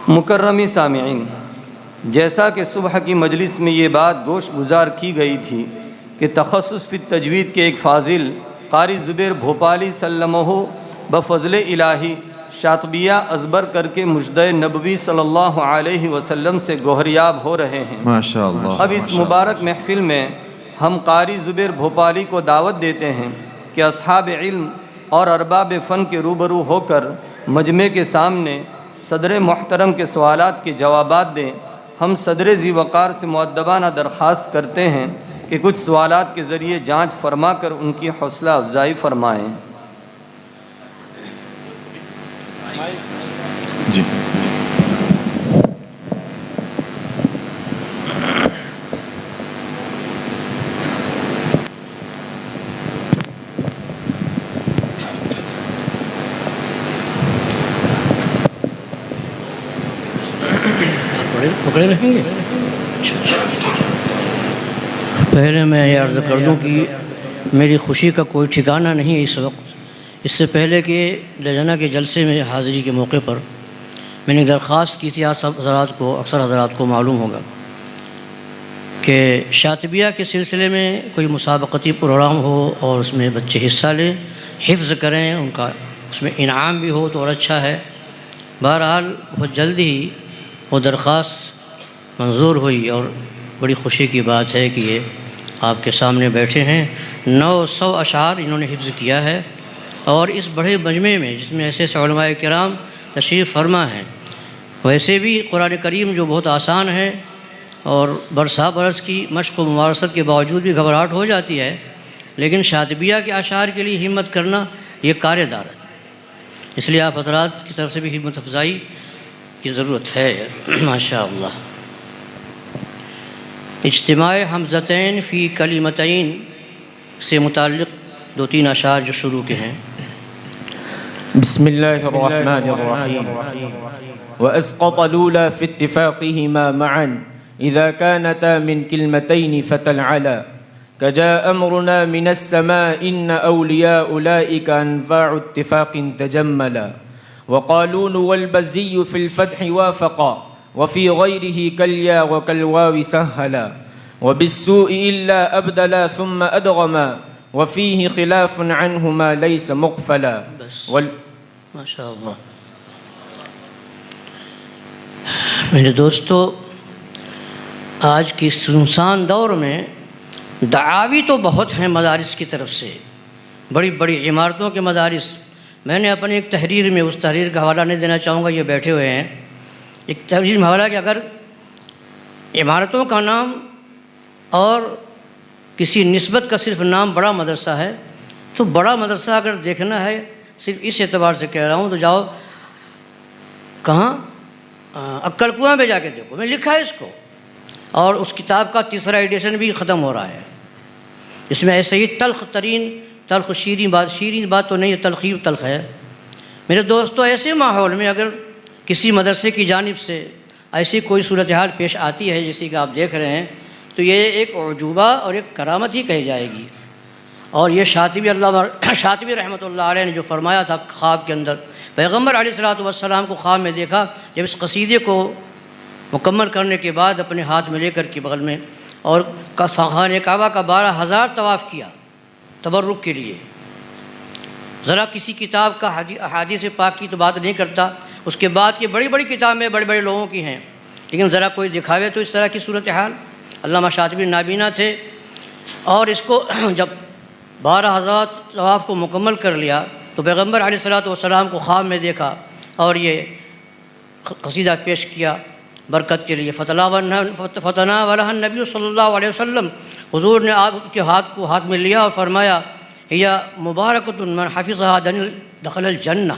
مکرمی سامعین، جیسا کہ صبح کی مجلس میں یہ بات گوش گزار کی گئی تھی کہ تخصص فی التجوید کے ایک فاضل قاری زبیر بھوپالی سلمہ بفضل الہی شاطبیہ ازبر کر کے مجدہ نبوی صلی اللہ علیہ وسلم سے گوہریاب ہو رہے ہیں۔ ماشاءاللہ۔ اب اس مبارک محفل میں ہم قاری زبیر بھوپالی کو دعوت دیتے ہیں کہ اصحاب علم اور ارباب فن کے روبرو ہو کر مجمع کے سامنے صدر محترم کے سوالات کے جوابات دیں۔ ہم صدر ذی وقار سے مؤدبانہ درخواست کرتے ہیں کہ کچھ سوالات کے ذریعے جانچ فرما کر ان کی حوصلہ افزائی فرمائیں۔ جی پکڑے رہیں گے۔ پہلے میں یہ عرض کر دوں کہ میری خوشی کا کوئی ٹھکانہ نہیں ہے اس وقت۔ اس سے پہلے کہ لجنہ کے جلسے میں حاضری کے موقع پر میں نے درخواست کی تھی، آپ سب حضرات کو، اکثر حضرات کو معلوم ہوگا کہ شاطبیہ کے سلسلے میں کوئی مسابقتی پروگرام ہو اور اس میں بچے حصہ لیں، حفظ کریں، ان کا اس میں انعام بھی ہو تو اور اچھا ہے۔ بہرحال بہت جلد ہی وہ درخواست منظور ہوئی اور بڑی خوشی کی بات ہے کہ یہ آپ کے سامنے بیٹھے ہیں۔ 900 اشعار انہوں نے حفظ کیا ہے، اور اس بڑے مجمع میں جس میں ایسے علماء کرام تشریف فرما ہیں، ویسے بھی قرآن کریم جو بہت آسان ہے اور برسا برس کی مشق و ممارست کے باوجود بھی گھبراہٹ ہو جاتی ہے، لیکن شاطبیہ کے اشعار کے لیے ہمت کرنا یہ کار دار ہے۔ اس لیے آپ حضرات کی طرف سے بھی ہمت افزائی کی ضرورت ہے۔ ماشاء اللہ۔ اجتماع حمزتین فی کلمتین سے متعلق 2-3 اشعار جو شروع کے ہیں۔ بسم اللہ الرحمن الرحیم۔ وأسقط الأولى في اتفاقهما معا إذا كانتا من كلمتين فتلعلا كجاء أمرنا من السماء إن أولياء أولئك أنفاع اتفاق تجملا وقالون والبزي في الفتح وافقا وفي غيره كاليا وكالواو سهلا وبالسوء إلا أبدلا ثم أدغما وفيه خلاف عنهما ليس مغفلا ماشاء اللہ۔ میرے دوستو، آج کی سنسان دور میں دعاوی تو بہت ہیں مدارس کی طرف سے، بڑی بڑی عمارتوں کے مدارس۔ میں نے اپنی ایک تحریر میں، اس تحریر کا حوالہ نہیں دینا چاہوں گا، یہ بیٹھے ہوئے ہیں، ایک تحریر میں حوالہ کہ اگر عمارتوں کا نام اور کسی نسبت کا صرف نام بڑا مدرسہ ہے، تو بڑا مدرسہ اگر دیکھنا ہے صرف اس اعتبار سے کہہ رہا ہوں، تو جاؤ کہاں، عقل کنواں میں جا کے دیکھو، میں لکھا ہے اس کو، اور اس کتاب کا 3را ایڈیشن بھی ختم ہو رہا ہے۔ اس میں ایسے ہی تلخ ترین، تلخ شیریں بات تو نہیں ہے، تلخی تلخ ہے۔ میرے دوستو، ایسے ماحول میں اگر کسی مدرسے کی جانب سے ایسی کوئی صورتحال پیش آتی ہے جیسے کہ آپ دیکھ رہے ہیں، تو یہ ایک عجوبہ اور ایک کرامت ہی کہی جائے گی۔ اور یہ شاطبی رحمۃ اللہ علیہ نے جو فرمایا تھا خواب کے اندر، پیغمبر علیہ الصلوۃ والسلام کو خواب میں دیکھا جب اس قصیدے کو مکمل کرنے کے بعد اپنے ہاتھ میں لے کر کے بغل میں، اور خانہ کعبہ کا 12,000 طواف کیا تبرک کے لیے۔ ذرا کسی کتاب کا احادیث پاک کی تو بات نہیں کرتا، اس کے بعد کی بڑی بڑی کتابیں بڑے بڑے لوگوں کی ہیں، لیکن ذرا کوئی دکھاوے تو اس طرح کی صورتحال۔ علامہ شاطبی نابینا تھے، اور اس کو جب 12,000 طواف کو مکمل کر لیا تو پیغمبر علیہ الصلوۃ والسلام کو خواب میں دیکھا اور یہ قصیدہ پیش کیا برکت کے لیے۔ فتناولها النبی صلی اللہ علیہ وسلم، حضور نے آپ کے ہاتھ کو ہاتھ میں لیا اور فرمایا، یا مبارکۃ من حفظها دخل الجنہ۔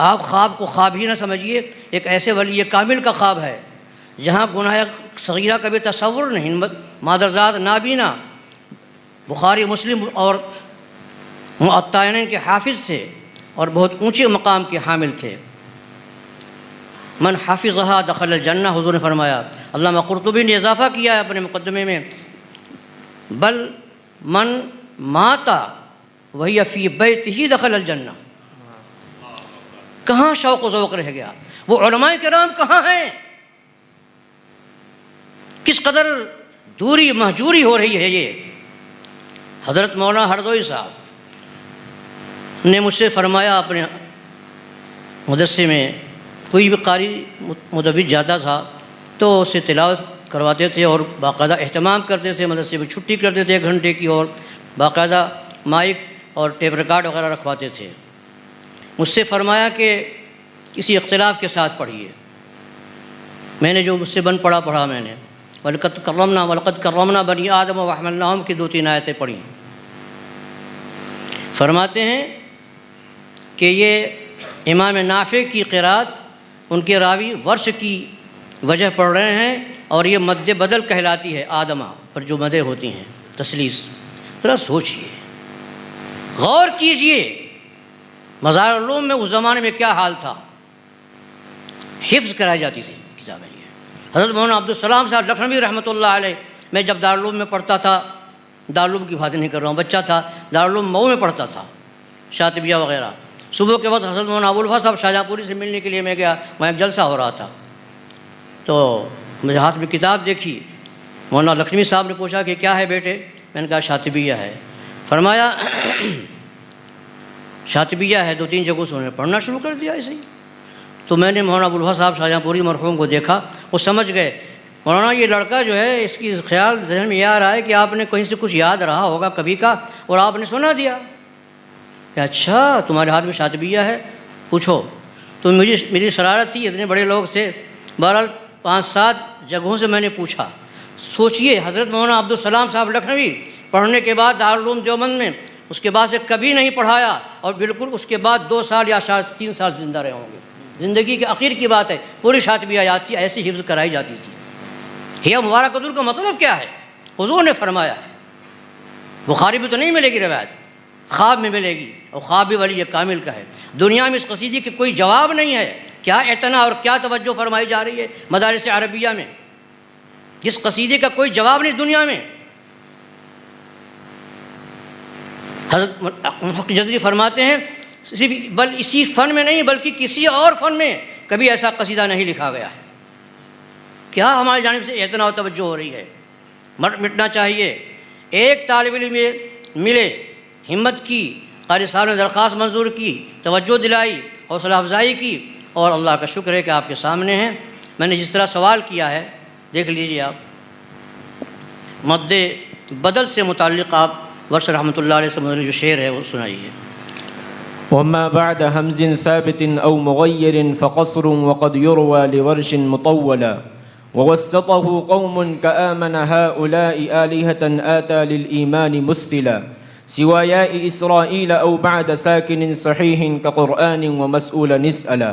آپ خواب کو خواب ہی نہ سمجھیے، ایک ایسے ولی کامل کا خواب ہے جہاں گناہ صغیرہ کا بھی تصور نہیں، مادرزاد نابینا، بخاری مسلم اور معطئین کے حافظ تھے اور بہت اونچے مقام کے حامل تھے۔ من حفظها دخل الجنہ، حضور نے فرمایا۔ علامہ قرطبی نے اضافہ کیا ہے اپنے مقدمے میں، بل من ماتا وہی فی بیتہ دخل الجنہ۔ کہاں شوق و ذوق رہ گیا؟ وہ علماء کرام کہاں ہیں؟ کس قدر دوری مہجوری ہو رہی ہے یہ. حضرت مولانا ہردوئی صاحب نے مجھ سے فرمایا، اپنے مدرسے میں کوئی بھی قاری مدرس جاتا تھا تو اسے تلاوت کرواتے تھے اور باقاعدہ اہتمام کرتے تھے، مدرسے میں چھٹی کرتے تھے 1 گھنٹے کی، اور باقاعدہ مائک اور ٹیپ ریکارڈ وغیرہ رکھواتے تھے. مجھ سے فرمایا کہ کسی اختلاف کے ساتھ پڑھیے. میں نے جو مجھ سے بن پڑھا میں نے وَلَقَدْ كَرَّمْنَا بَنِي آدَمَ وَحَمَلْنَاهُمْ کی 2-3 آیتیں پڑھی. فرماتے ہیں کہ یہ امام نافع کی قرات ان کے راوی ورش کی وجہ پڑھ رہے ہیں، اور یہ مد بدل کہلاتی ہے آدمہ پر جو مدیں ہوتی ہیں تسلیث. ذرا سوچئے، غور کیجئے، مزار العلوم میں اس زمانے میں کیا حال تھا. حفظ کرائی جاتی تھی کتابیں. حضرت مولانا عبدالسلام صاحب لکھنوی رحمۃ اللہ علیہ، میں جب دارالعلوم میں پڑھتا تھا، دارالعلوم کی بات نہیں کر رہا ہوں، بچہ تھا، دارالعلوم مئو میں پڑھتا تھا، شاطبیہ وغیرہ. صبح کے وقت حضرت مولانا ابوالفضل صاحب شاہجہاں پوری سے ملنے کے لیے میں گیا، وہاں ایک جلسہ ہو رہا تھا، تو مجھے ہاتھ میں کتاب دیکھی. مولانا لکھنوی صاحب نے پوچھا کہ کیا ہے بیٹے؟ میں نے کہا شاطبیہ ہے. فرمایا شاطبیہ ہے. 2-3 جگہوں سے انہوں نے پڑھنا شروع کر دیا ایسے ہی. تو میں نے مولانا ابوالفضل صاحب شاہجہاں پوری مرحوم کو دیکھا، وہ سمجھ گئے مولانا یہ لڑکا جو ہے اس کی خیال ذہن میں یہ آ رہا ہے کہ آپ نے کہیں سے کچھ یاد رہا ہوگا کبھی کا اور آپ نے سنا دیا کہ اچھا تمہارے ہاتھ میں شاطبیہ ہے، پوچھو. تو میری شرارت تھی، اتنے بڑے لوگ تھے. بہرحال 5-7 جگہوں سے میں نے پوچھا. سوچئے حضرت مولانا عبدالسلام صاحب لکھنوی پڑھنے کے بعد دارالعلوم دیوبند میں اس کے بعد سے کبھی نہیں پڑھایا، اور بالکل اس کے بعد 2 سال یا شاید 3 سال زندہ رہے ہوں گے. زندگی کے آخر کی بات ہے، پوری شاطبیہ آیات کی ایسی حفظ کرائی جاتی تھی. ہی مبارک حضور کا مطلب کیا ہے؟ حضور نے فرمایا ہے. بخاری میں تو نہیں ملے گی روایت، خواب میں ملے گی، اور خواب بھی ولی کامل کا ہے. دنیا میں اس قصیدے کے کوئی جواب نہیں ہے. کیا اعتنا اور کیا توجہ فرمائی جا رہی ہے مدارس عربیہ میں. جس قصیدے کا کوئی جواب نہیں دنیا میں. حضرت محقق جزری فرماتے ہیں بل اسی فن میں نہیں بلکہ کسی اور فن میں کبھی ایسا قصیدہ نہیں لکھا گیا ہے. کیا ہماری جانب سے اعتنا و توجہ ہو رہی ہے؟ مٹنا چاہیے. ایک طالب علم ملے، ہمت کی، قاری صاحب نے درخواست منظور کی، توجہ دلائی، حوصلہ افزائی کی، اور اللہ کا شکر ہے کہ آپ کے سامنے ہیں. میں نے جس طرح سوال کیا ہے دیکھ لیجئے آپ. مد بدل سے متعلق آپ ورش رحمۃ اللہ علیہ سے جو شعر ہے وہ سنائیے. وما بعد همز ثابت أو مغير فقصر وقد يروى لورش مطولا ووسطه قوم كآمن هؤلاء آلهة آتى للإيمان مثلا سوى ياء إسرائيل أو بعد ساكن صحيح كقرآن ومسؤولا نسألا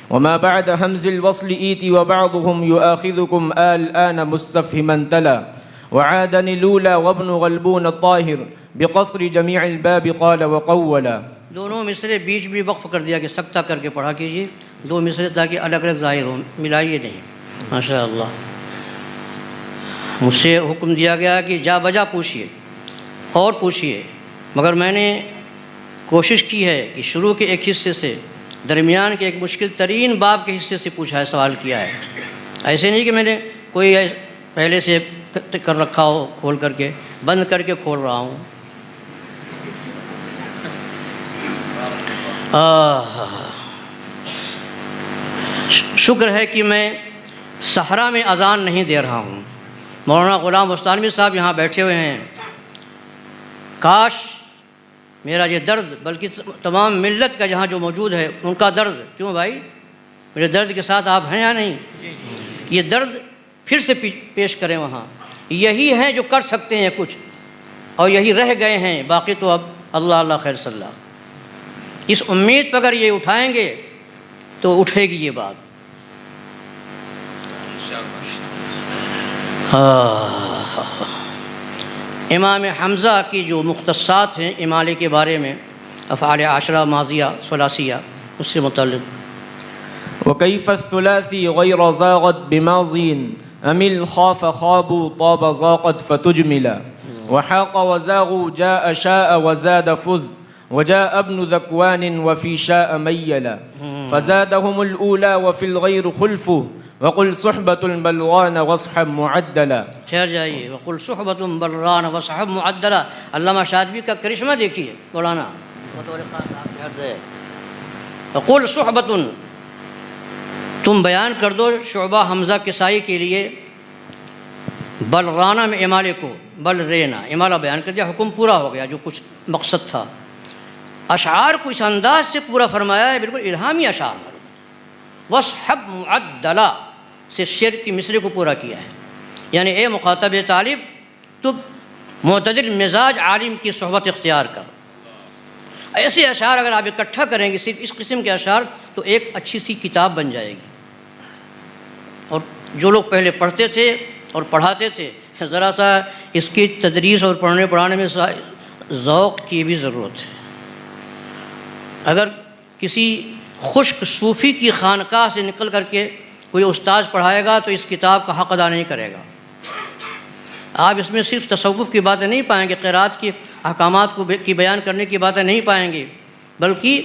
وما بعد همز الوصل إيتي وبعضهم يؤاخذكم الآن مستفهما تلا وعادني الأولى وابن غلبون الطاهر بقصر جميع الباب قال وقولا. دونوں مصرے بیچ بھی وقف کر دیا کہ سکتہ کر کے پڑھا کیجیے 2 مصرے تاکہ الگ الگ ظاہر ہوں، ملائیے نہیں. ماشاء اللہ. مجھ سے حکم دیا گیا کہ جا بجا پوچھیے اور پوچھیے، مگر میں نے کوشش کی ہے کہ شروع کے ایک حصے سے، درمیان کے ایک مشکل ترین باب کے حصے سے پوچھا ہے، سوال کیا ہے. ایسے نہیں کہ میں نے کوئی پہلے سے کر رکھا ہو، کھول کر کے بند کر کے کھول رہا ہوں. شکر ہے کہ میں صحرا میں اذان نہیں دے رہا ہوں. مولانا غلام مستانوی صاحب یہاں بیٹھے ہوئے ہیں. کاش میرا یہ درد، بلکہ تمام ملت کا جہاں جو موجود ہے ان کا درد، کیوں بھائی میرے درد کے ساتھ آپ ہیں یا نہیں؟ یہ درد پھر سے پیش کریں وہاں. یہی ہیں جو کر سکتے ہیں کچھ، اور یہی رہ گئے ہیں، باقی تو اب اللہ اللہ خیر صلی اللہ. اس امید پر اگر یہ اٹھائیں گے تو اٹھے گی یہ بات. امام حمزہ کی جو مختصات ہیں امالے کے بارے میں، افعال عشرہ ماضیہ ثلاثیہ، اس سے متعلق. وكيف الثلاثي غير زاغت بماضين أمل خاف خابوا طاب ضاقت فتجملا وحاق وزاغوا جاء شاء وزاد فز وجاء ابن ذكوان وفي شاء ميلا فزادهم الأولى وفي الغير خلفه وقل صحبة بلغان واصحب معدلا. ٹھہر جائیے. وقل صحبۃ بلغان وصحب معدلا. علامہ شاطبی کا کرشمہ دیکھیے مولانا بطور خاص آپ کے عرض ہے. وقل صحبۃ، تم بیان کر دو شعبہ حمزہ کسائی کے لیے بلغانہ میں امالے کو، بل رینا امالہ بیان کر دیا، حکم پورا ہو گیا جو کچھ مقصد تھا. اشعار کو اس انداز سے پورا فرمایا ہے، بالکل الہامی اشعار. وصحب معدلا سے شعر کی مصرے کو پورا کیا ہے. یعنی اے مخاطب طالب، تم معتدل مزاج عالم کی صحبت اختیار کر. ایسے اشعار اگر آپ اکٹھا کریں گے صرف اس قسم کے اشعار تو ایک اچھی سی کتاب بن جائے گی. اور جو لوگ پہلے پڑھتے تھے اور پڑھاتے تھے، ذرا سا اس کی تدریس اور پڑھنے پڑھانے میں ذوق کی بھی ضرورت ہے. اگر کسی خشک صوفی کی خانقاہ سے نکل کر کے کوئی استاد پڑھائے گا تو اس کتاب کا حق ادا نہیں کرے گا. آپ اس میں صرف تصوف کی باتیں نہیں پائیں گے، قرات کی احکامات کی بیان کرنے کی باتیں نہیں پائیں گے، بلکہ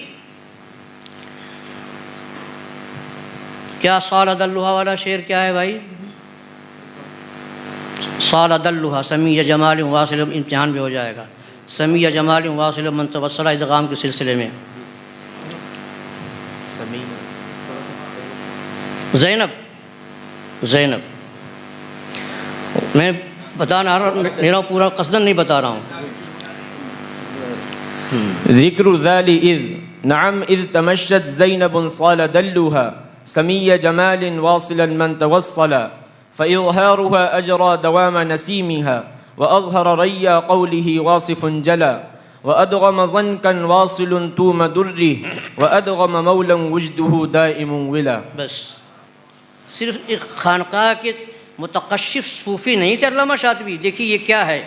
کیا صال دلھا والا شعر کیا ہے بھائی؟ صال دلھا سمیع جمال واصل، امتحان بھی ہو جائے گا. سمیع جمال واصل من توسل ادغام کے سلسلے میں زینب میں بتا نہ رہا، میرا پورا قصداً نہیں بتا رہا ہوں. ذکر ذال اذ نعم اذ تمشت زینب صال دلها سمیع جمال واصلا من توصلا فإظهارها أجرى دوام نسيمها وأظهر ريا قوله واصف جلا وأدغم ظنكا واصل توم دره وأدغم مولا وجده دائم ولا. بس صرف ایک خانقاہ کے متقشف صوفی نہیں تھے علامہ شاطبی. دیکھیے یہ کیا ہے،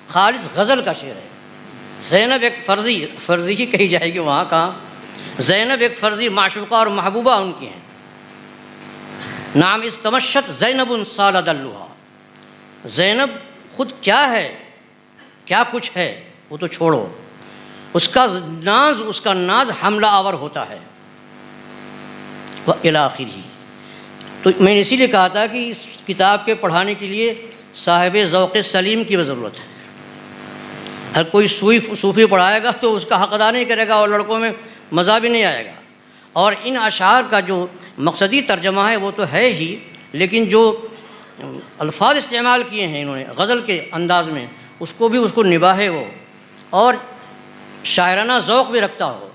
خالص غزل کا شعر ہے. زینب ایک فرضی ہی کہی جائے گی وہاں کہاں. زینب ایک فرضی معشوقہ اور محبوبہ ان کی ہیں. نام استمشت زینب صال دلھا. زینب خود کیا ہے، کیا کچھ ہے وہ تو چھوڑو، اس کا ناز حملہ آور ہوتا ہے. وإلی آخرہ. تو میں نے اسی لیے کہا تھا کہ اس کتاب کے پڑھانے کے لیے صاحب ذوق سلیم کی ضرورت ہے. ہر کوئی صوفی پڑھائے گا تو اس کا حق ادا نہیں کرے گا اور لڑکوں میں مزہ بھی نہیں آئے گا. اور ان اشعار کا جو مقصدی ترجمہ ہے وہ تو ہے ہی، لیکن جو الفاظ استعمال کیے ہیں انہوں نے غزل کے انداز میں، اس کو نباہے وہ اور شاعرانہ ذوق بھی رکھتا ہو.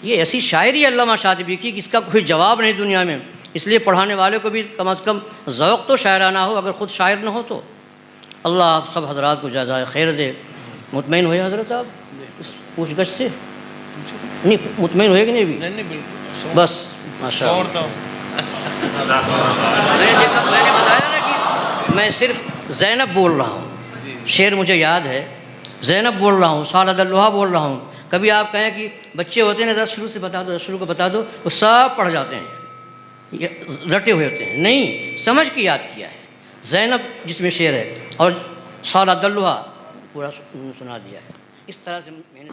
یہ ایسی شاعری ہے علامہ شاطبی کی کہ اس کا کوئی جواب نہیں دنیا میں. اس لیے پڑھانے والے کو بھی کم از کم ذوق تو شاعرانہ ہو، اگر خود شاعر نہ ہو تو. اللہ آپ سب حضرات کو جزائے خیر دے. مطمئن ہوئے حضرت آپ اس پوچھ گچھ سے؟ نہیں مطمئن ہوئے کہ نہیں ابھی؟ بس ماشاء اللہ. میں نے بتایا نا کہ میں صرف زینب بول رہا ہوں، شعر مجھے یاد ہے. زینب بول رہا ہوں، صال دلھا بول رہا ہوں. کبھی آپ کہیں کہ بچے ہوتے ہیں نا شروع سے بتا دو، شروع کو بتا دو، وہ سب پڑھ جاتے ہیں، رٹے ہوئے ہوتے ہیں. نہیں، سمجھ کے یاد کیا ہے. زینب جس میں شعر ہے اور صال دلھا پورا سنا دیا ہے. اس طرح سے میں نے